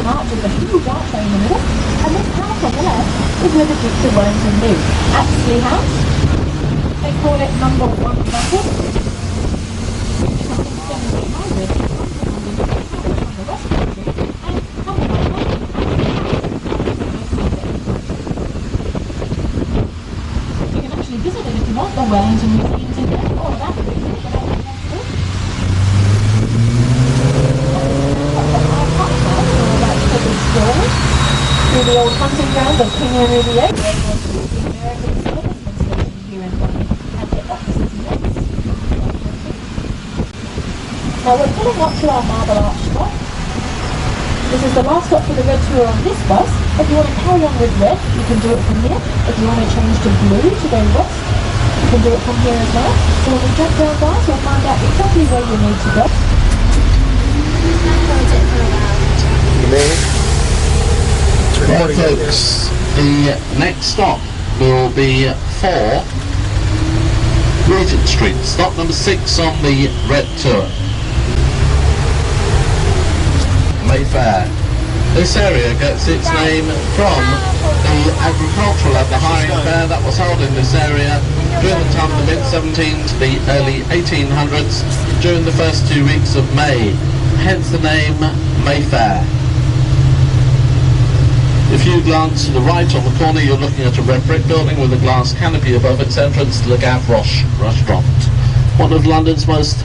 Wellington Arch is a huge archway in the middle, and this house on the left is where the Dukes of Wellington live. Apsley House, they call it number 1 London. You can actually visit it if you want, the Wellington Museums in there, all of that. Through the old hunting ground of King Henry VIII, where it was the American servicemen stationed here in London and their officers and mates. Now we're pulling up to our Marble Arch stop. This is the last stop for the red tour on this bus. If you want to carry on with red, you can do it from here. If you want to change to blue to go west, you can do it from here as well. So when we jump down guys, you'll find out exactly where you need to go. Right folks, the next stop will be for Regent Street, stop number 6 on the red tour. Mayfair. This area gets its name from the agricultural and the hiring fair that was held in this area during the time of the mid-17 to the early 1800s during the first 2 weeks of May, hence the name Mayfair. If you glance to the right on the corner, you're looking at a red brick building with a glass canopy above its entrance to Le Gave Roche restaurant. One of London's most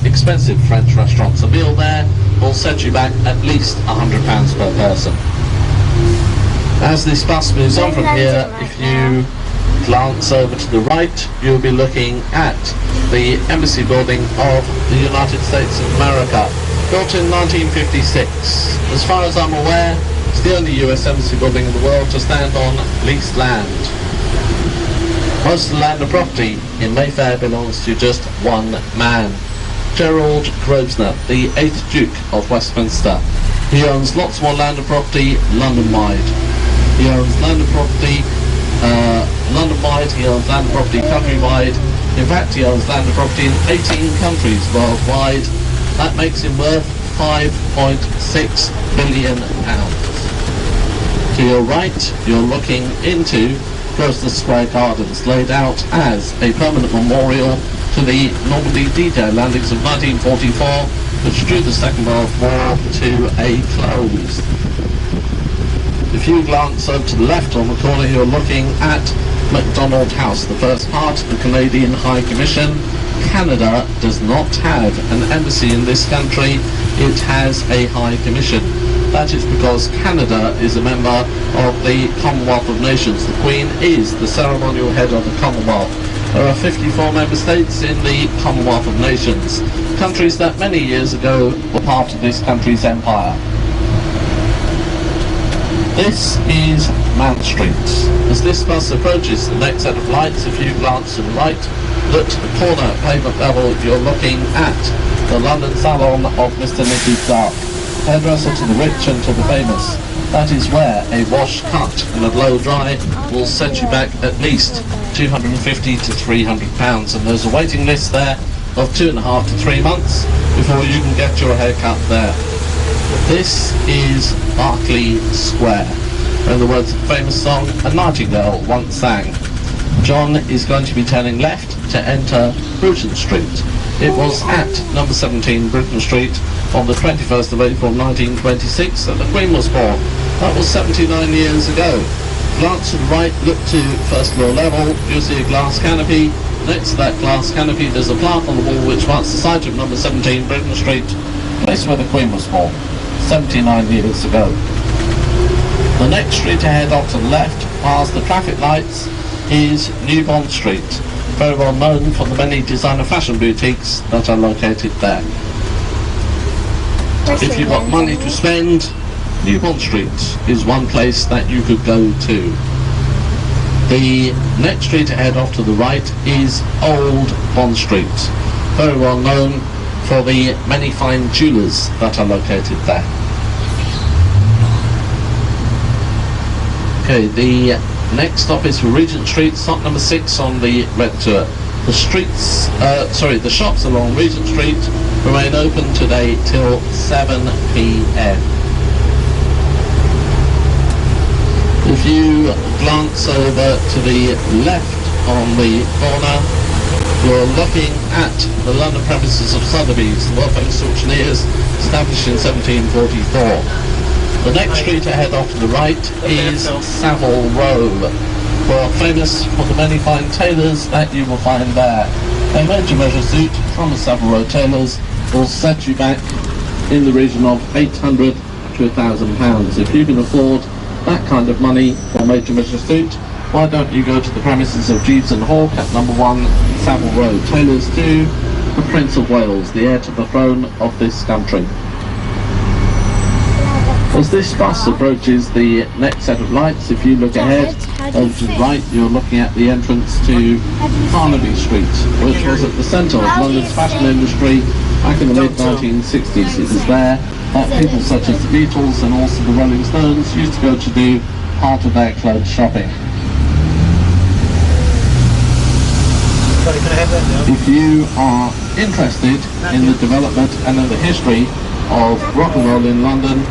expensive French restaurants. A meal there will set you back at least £100 per person. As this bus moves on from here, if you glance over to the right, you'll be looking at the Embassy building of the United States of America, built in 1956. As far as I'm aware, it's the only US Embassy building in the world to stand on leased land. Most of the land and property in Mayfair belongs to just one man, Gerald Grosvenor, the 8th Duke of Westminster. He owns lots more land and property London-wide. He owns land and property London-wide, he owns land and property country-wide. In fact, he owns land and property in 18 countries worldwide. That makes him worth £5.6 billion. To your right, you're looking into Grosvenor Square Gardens, laid out as a permanent memorial to the Normandy D-Day landings of 1944, which drew the Second World War to a close. If you glance over to the left on the corner, you're looking at MacDonald House, the first part of the Canadian High Commission. Canada does not have an embassy in this country, it has a High Commission. That is because Canada is a member of the Commonwealth of Nations. The Queen is the ceremonial head of the Commonwealth. There are 54 member states in the Commonwealth of Nations, countries that many years ago were part of this country's empire. This is Mount Street. As this bus approaches the next set of lights, if you glance to the right, look to the corner pavement level, you're looking at the London salon of Mr. Nicky Clark, hairdresser to the rich and to the famous. That is where a wash, cut and a blow dry will set you back at least £250 to £300, and there's a waiting list there of 2.5 to 3 months before you can get your hair cut there. This is Berkeley Square, where the words of the famous song A Nightingale once sang. John is going to be turning left to enter Bruton Street. It was at number 17 Bruton Street on the 21st of April 1926 that the Queen was born. That was 79 years ago. Glance to the right, look to first floor level, you'll see a glass canopy. Next to that glass canopy there's a plaque on the wall which marks the site of number 17 Bruton Street, place where the Queen was born, 79 years ago. The next street ahead off to the left, past the traffic lights, is New Bond Street, very well known for the many designer fashion boutiques that are located there. If you've got money to spend, New Bond Street is one place that you could go to. The next street ahead off to the right is Old Bond Street, very well known for the many fine jewellers that are located there. Okay, the next stop is for Regent Street, stop number 6 on the red tour. The shops along Regent Street remain open today till 7 p.m. If you glance over to the left on the corner, you're looking at the London premises of Sotheby's, the well-famous auctioneers, established in 1744. The next street ahead off to the right is Savile Row, well famous for the many fine tailors that you will find there. A made-to-measure suit from the Savile Row tailors will set you back in the region of £800 to £1,000. If you can afford that kind of money for a made-to-measure suit, why don't you go to the premises of Jeeves and Hawke at number 1 Savile Row, tailors to the Prince of Wales, the heir to the throne of this country. As this bus approaches the next set of lights, if you look ahead over to the right, you're looking at the entrance to Carnaby Street, which was at the centre of London's fashion industry back in the mid-1960s. It was there that people such as the Beatles and also the Rolling Stones used to go to do part of their clothes shopping. If you are interested in the development and in the history of rock and roll in London,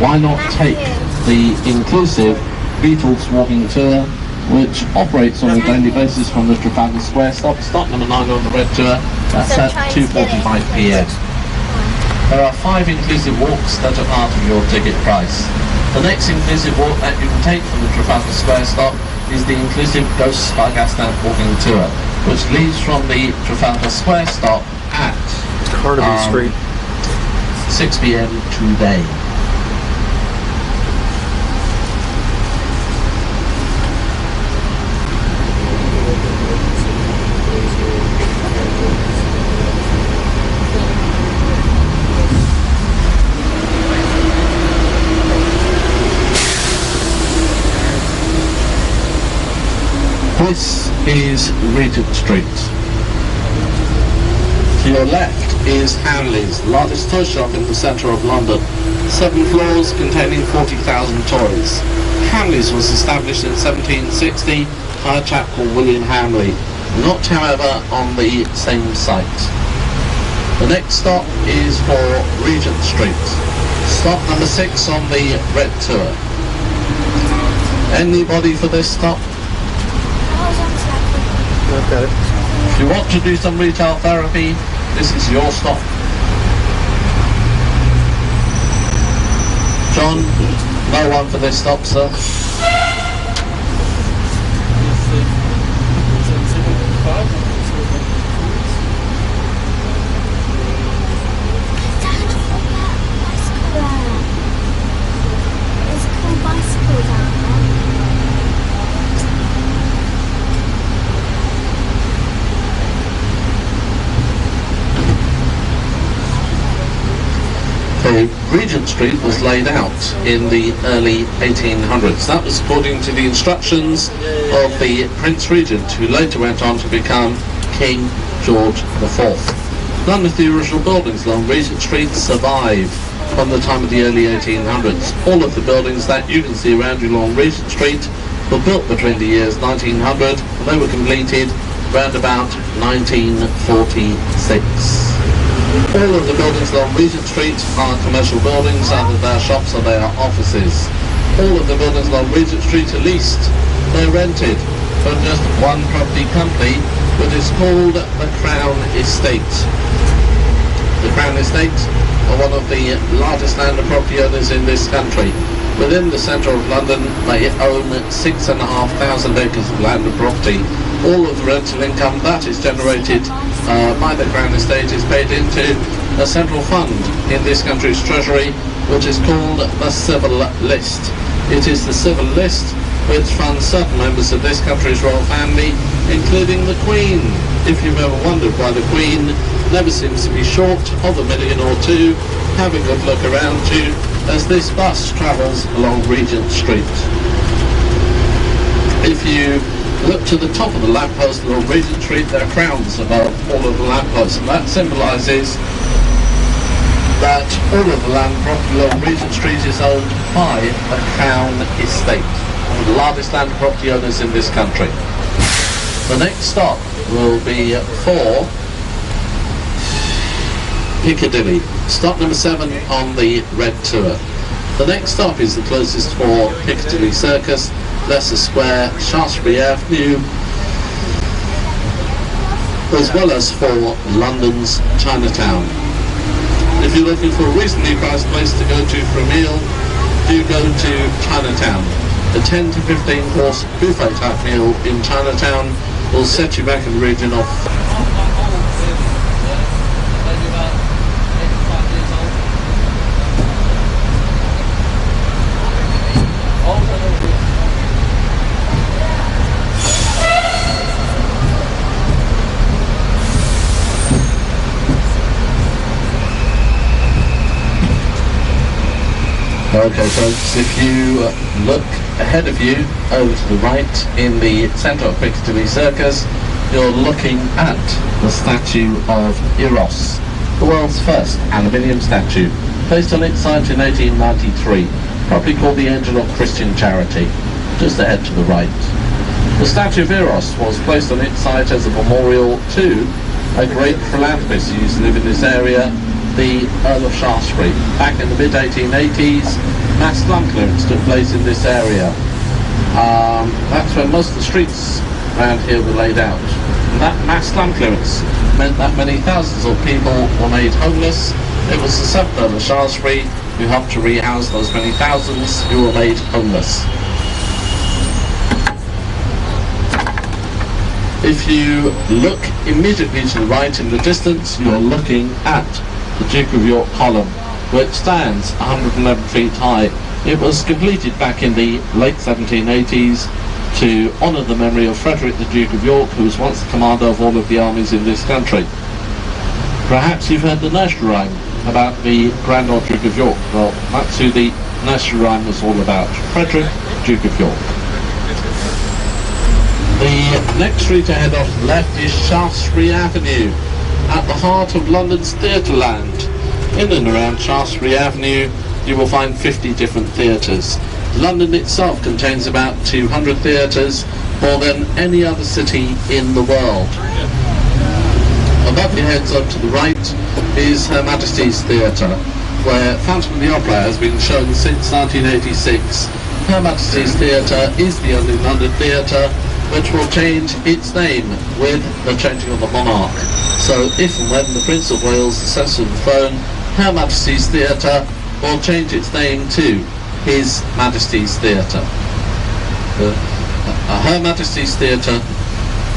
why not take the inclusive Beatles walking tour, which operates on a daily basis from the Trafalgar Square stop number 9 on the red tour. That's at 2:45 p.m. There are 5 inclusive walks that are part of your ticket price. The next inclusive walk that you can take from the Trafalgar Square stop is the inclusive Ghosts by Gaslamp walking tour, which leaves from the Trafalgar Square stop at Carnaby Street, 6 p.m. today. This is Regent Street. To your left is Hamley's, the largest toy shop in the centre of London. 7 floors containing 40,000 toys. Hamley's was established in 1760 by a chap called William Hamley, not however on the same site. The next stop is for Regent Street. Stop number 6 on the red tour. Anybody for this stop? Okay. If you want to do some retail therapy, this is your stop. John, no one for this stop, sir. Regent Street was laid out in the early 1800s. That was according to the instructions of the Prince Regent, who later went on to become King George IV. None of the original buildings along Regent Street survive from the time of the early 1800s. All of the buildings that you can see around you along Regent Street were built between the years 1900 and they were completed around about 1946. All of the buildings along Regent Street are commercial buildings, either they are shops or they are offices. All of the buildings along Regent Street are leased, they're rented from just one property company, which is called the Crown Estate. The Crown Estate are one of the largest land and property owners in this country. Within the centre of London, they own 6,500 acres of land and property. All of the rental income that is generated by the Crown Estate is paid into a central fund in this country's treasury, which is called the Civil List. It is the Civil List which funds certain members of this country's royal family, including the Queen. If you've ever wondered why the Queen never seems to be short of $1 million or $2, have a good look around you as this bus travels along Regent Street. If you look to the top of the lamppost along Regent Street, there are crowns above all of the lampposts, and that symbolises that all of the land property along Regent Street is owned by the Crown Estate, one of the largest land property owners in this country. The next stop will be for Piccadilly, stop number 7 on the red tour. The next stop is the closest for Piccadilly Circus, Leicester Square, Shaftesbury Avenue, as well as for London's Chinatown. If you're looking for a reasonably priced place to go to for a meal, do go to Chinatown. A 10 to 15 course buffet type meal in Chinatown will set you back in the region of Okay folks, if you look ahead of you, over to the right, in the centre of Piccadilly Circus, you're looking at the statue of Eros, the world's first aluminium statue, placed on its site in 1893, probably called the Angel of Christian Charity, just ahead to the right. The statue of Eros was placed on its site as a memorial to a great philanthropist who used to live in this area, the Earl of Shaftesbury. Back in the mid-1880s, mass slum clearance took place in this area. That's when most of the streets around here were laid out. And that mass slum clearance meant that many thousands of people were made homeless. It was the 7th Earl of Shaftesbury who helped to rehouse those many thousands who were made homeless. If you look immediately to the right in the distance, you're looking at the Duke of York column, which stands 111 feet high. It was completed back in the late 1780s to honour the memory of Frederick the Duke of York, who was once the commander of all of the armies in this country. Perhaps you've heard the nursery rhyme about the Grand Old Duke of York. Well, that's who the nursery rhyme was all about, Frederick, Duke of York. The next street ahead off the left is Shaftesbury Avenue, at the heart of London's theatreland. In and around Shaftesbury Avenue you will find 50 different theatres. London itself contains about 200 theatres, more than any other city in the world. Above your heads up to the right is Her Majesty's Theatre, where Phantom of the Opera has been shown since 1986. Her Majesty's Theatre is the only London theatre which will change its name with the changing of the monarch. So if and when the Prince of Wales ascends to the throne, Her Majesty's Theatre will change its name to His Majesty's Theatre. Her Majesty's Theatre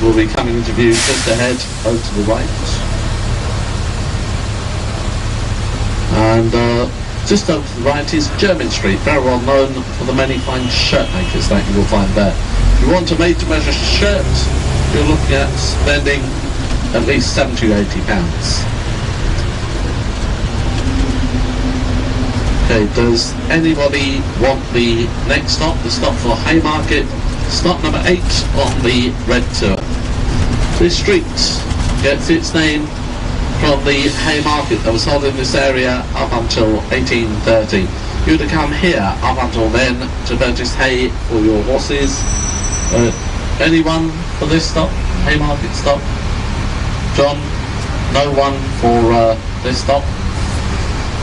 will be coming into view just ahead, over to the right. And just over to the right is Jermyn Street, very well known for the many fine shirt makers that you will find there. If you want a made-to-measure shirt, you're looking at spending at least £70 to £80. Okay, does anybody want the next stop, the stop for Haymarket? Stop number 8 on the red tour. This street gets its name from the Haymarket that was held in this area up until 1830. You would have come here up until then to purchase hay for your horses. Anyone for this stop? Haymarket stop? John? No one for this stop?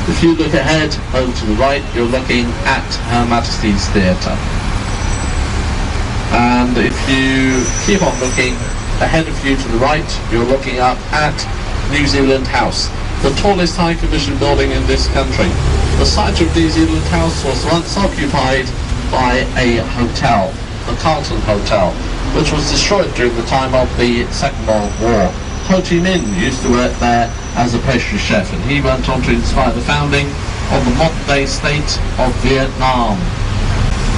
If you look ahead over to the right, you're looking at Her Majesty's Theatre. And if you keep on looking ahead of you to the right, you're looking up at New Zealand House, the tallest High Commission building in this country. The site of New Zealand House was once occupied by a hotel, the Carlton Hotel, which was destroyed during the time of the Second World War. Ho Chi Minh used to work there as a pastry chef, and he went on to inspire the founding of the modern-day state of Vietnam.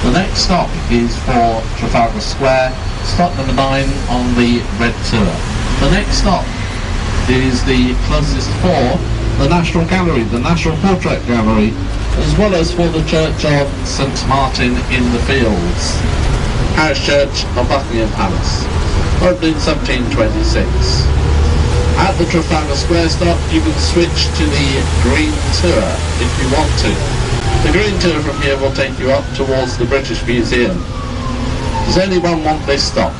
The next stop is for Trafalgar Square, stop number 9 on the red tour. The next stop is the closest for the National Gallery, the National Portrait Gallery, as well as for the Church of St Martin in the Fields, Parish Church of Buckingham Palace, opened in 1726. At the Trafalgar Square stop, you can switch to the green tour if you want to. The green tour from here will take you up towards the British Museum. Does anyone want this stop?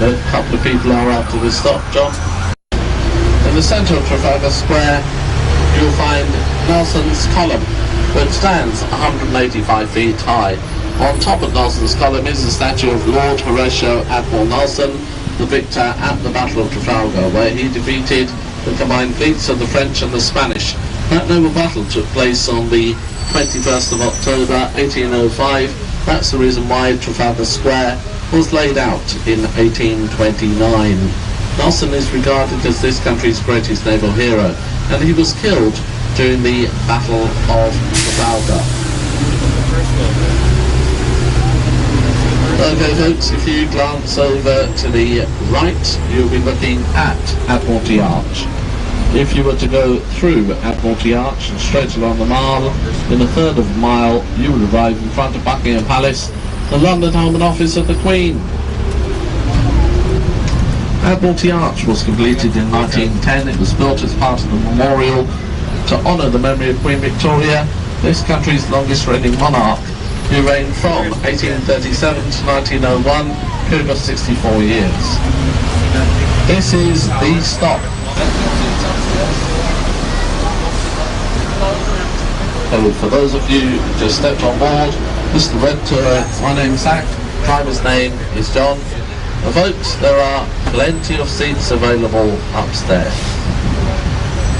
A couple of people are after this stop, John. In the centre of Trafalgar Square, you'll find Nelson's column, which stands 185 feet high. On top of Nelson's column is the statue of Lord Horatio Admiral Nelson, the victor at the Battle of Trafalgar, where he defeated the combined fleets of the French and the Spanish. That noble battle took place on the 21st of October 1805. That's the reason why Trafalgar Square was laid out in 1829. Nelson is regarded as this country's greatest naval hero, and he was killed during the Battle of Trafalgar. Okay folks, if you glance over to the right, you'll be looking at Admiralty Arch. If you were to go through Admiralty Arch and straight along the Mall, in a third of a mile you will arrive in front of Buckingham Palace, the London home and office of the Queen. Admiralty Arch was completed in 1910. It was built as part of the memorial to honour the memory of Queen Victoria, this country's longest reigning monarch, who reigned from 1837 to 1901, over 64 years. This is the stop. So for those of you who just stepped on board, Mr. Red Tour, my name's Zach, driver's name is John. And folks, there are plenty of seats available upstairs.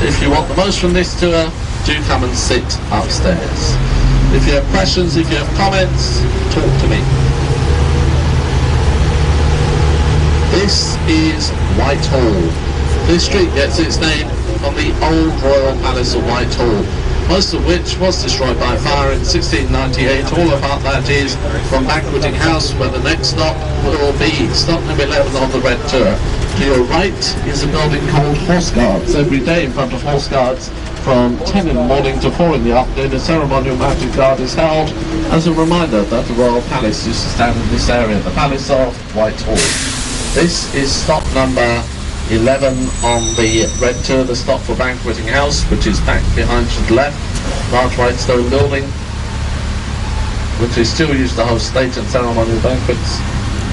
If you want the most from this tour, do come and sit upstairs. If you have questions, if you have comments, talk to me. This is Whitehall. This street gets its name from the old Royal Palace of Whitehall, most of which was destroyed by fire in 1698. All about that is from Banqueting House, where the next stop will be stop number 11 on the Red Tour. To your right is a building called Horse Guards. Every day in front of Horse Guards, from 10 in the morning to 4 in the afternoon, a ceremonial mounted guard is held as a reminder that the Royal Palace used to stand in this area, the Palace of Whitehall. This is stop number 11 on the Red Tour, the stop for Banqueting House, which is back behind to the left, large white stone building, which is still used to host state and ceremonial banquets.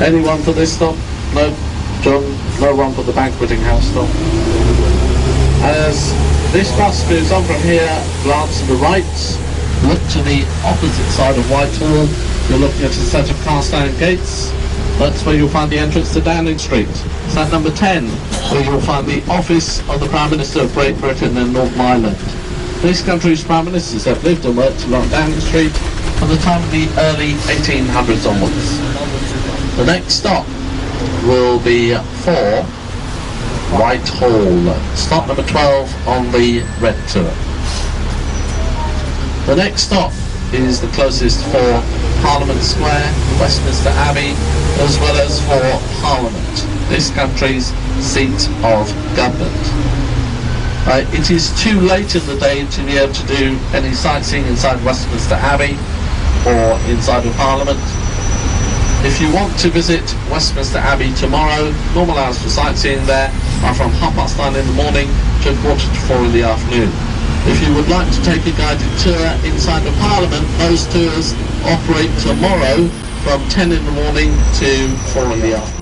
Anyone for this stop? No? John? No one for the Banqueting House stop? As this bus moves on from here, glance to the right, look to the opposite side of Whitehall. You're looking at a set of cast iron gates. That's where you'll find the entrance to Downing Street. It's at number 10, where you'll find the office of the Prime Minister of Great Britain and Northern Ireland. This country's Prime Ministers have lived and worked along Downing Street from the time of the early 1800s onwards. The next stop will be for Whitehall, stop number 12 on the Red Tour. The next stop is the closest for Parliament Square, Westminster Abbey, as well as for Parliament, this country's seat of government. It is too late in the day to be able to do any sightseeing inside Westminster Abbey or inside of Parliament. If you want to visit Westminster Abbey tomorrow, normal hours for sightseeing there are from 9:30 in the morning to 4:45 in the afternoon. If you would like to take a guided tour inside of Parliament, those tours operate tomorrow from 10 in the morning to 4 in the afternoon.